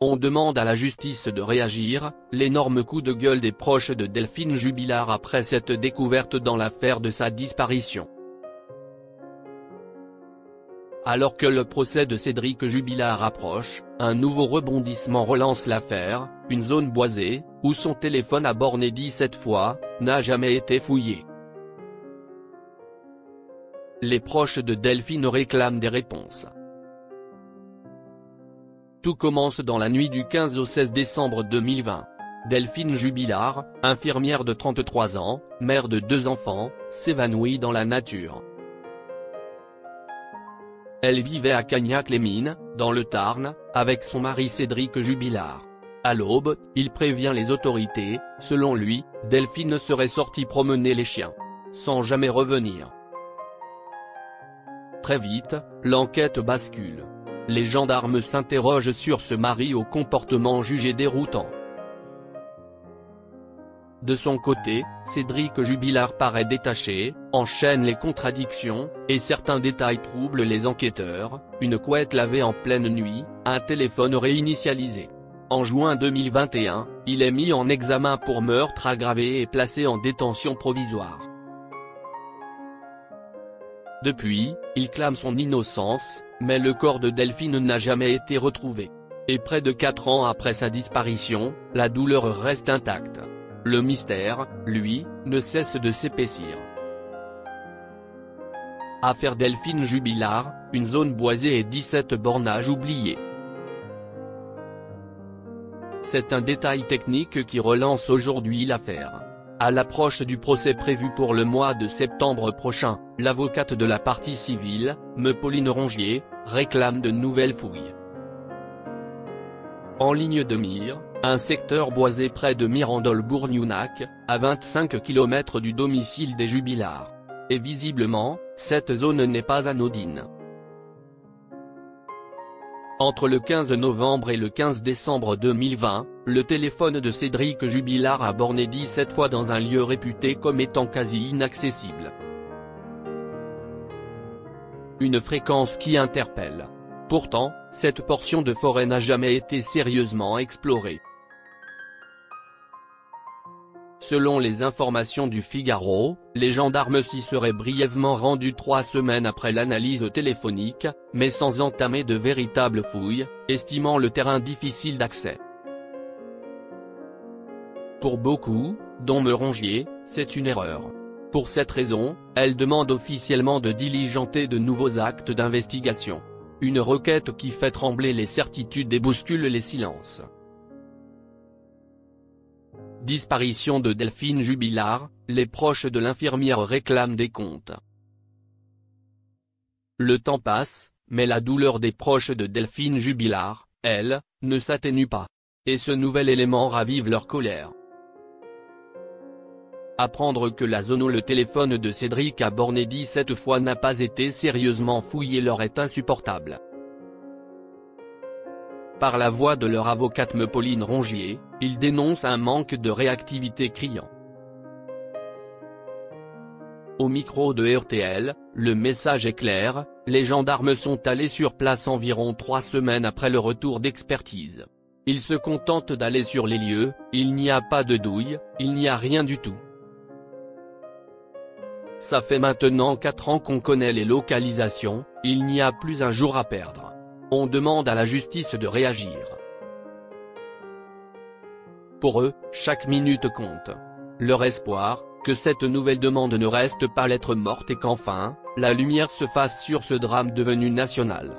On demande à la justice de réagir, l'énorme coup de gueule des proches de Delphine Jubilard après cette découverte dans l'affaire de sa disparition. Alors que le procès de Cédric Jubilard approche, un nouveau rebondissement relance l'affaire, une zone boisée, où son téléphone a borné 17 fois, n'a jamais été fouillé. Les proches de Delphine réclament des réponses. Tout commence dans la nuit du 15 au 16 décembre 2020. Delphine Jubilard, infirmière de 33 ans, mère de 2 enfants, s'évanouit dans la nature. Elle vivait à Cagnac-les-Mines, dans le Tarn, avec son mari Cédric Jubilard. À l'aube, il prévient les autorités, selon lui, Delphine serait sortie promener les chiens. Sans jamais revenir. Très vite, l'enquête bascule. Les gendarmes s'interrogent sur ce mari au comportement jugé déroutant. De son côté, Cédric Jubilard paraît détaché, enchaîne les contradictions, et certains détails troublent les enquêteurs, une couette lavée en pleine nuit, un téléphone réinitialisé. En juin 2021, il est mis en examen pour meurtre aggravé et placé en détention provisoire. Depuis, il clame son innocence, mais le corps de Delphine n'a jamais été retrouvé. Et près de 4 ans après sa disparition, la douleur reste intacte. Le mystère, lui, ne cesse de s'épaissir. Affaire Delphine Jubilard, une zone boisée et 17 bornages oubliés. C'est un détail technique qui relance aujourd'hui l'affaire. À l'approche du procès prévu pour le mois de septembre prochain, l'avocate de la partie civile, Pauline Rongier, réclame de nouvelles fouilles. En ligne de mire, un secteur boisé près de Mirandol-Bourgnenac, à 25 km du domicile des Jubilard. Et visiblement, cette zone n'est pas anodine. Entre le 15 novembre et le 15 décembre 2020, le téléphone de Cédric Jubilard a borné 17 fois dans un lieu réputé comme étant quasi inaccessible. Une fréquence qui interpelle. Pourtant, cette portion de forêt n'a jamais été sérieusement explorée. Selon les informations du Figaro, les gendarmes s'y seraient brièvement rendus 3 semaines après l'analyse téléphonique, mais sans entamer de véritables fouilles, estimant le terrain difficile d'accès. Pour beaucoup, dont Rongier, c'est une erreur. Pour cette raison, elle demande officiellement de diligenter de nouveaux actes d'investigation. Une requête qui fait trembler les certitudes et bouscule les silences. Disparition de Delphine Jubilard, les proches de l'infirmière réclament des comptes. Le temps passe, mais la douleur des proches de Delphine Jubilard, elle, ne s'atténue pas. Et ce nouvel élément ravive leur colère. Apprendre que la zone où le téléphone de Cédric a borné 17 fois n'a pas été sérieusement fouillé leur est insupportable. Par la voix de leur avocate Pauline Rongier, ils dénoncent un manque de réactivité criant. Au micro de RTL, le message est clair, les gendarmes sont allés sur place environ 3 semaines après le retour d'expertise. Ils se contentent d'aller sur les lieux, il n'y a pas de douille, il n'y a rien du tout. Ça fait maintenant 4 ans qu'on connaît les localisations, il n'y a plus un jour à perdre. On demande à la justice de réagir. Pour eux, chaque minute compte. Leur espoir, que cette nouvelle demande ne reste pas lettre morte et qu'enfin, la lumière se fasse sur ce drame devenu national.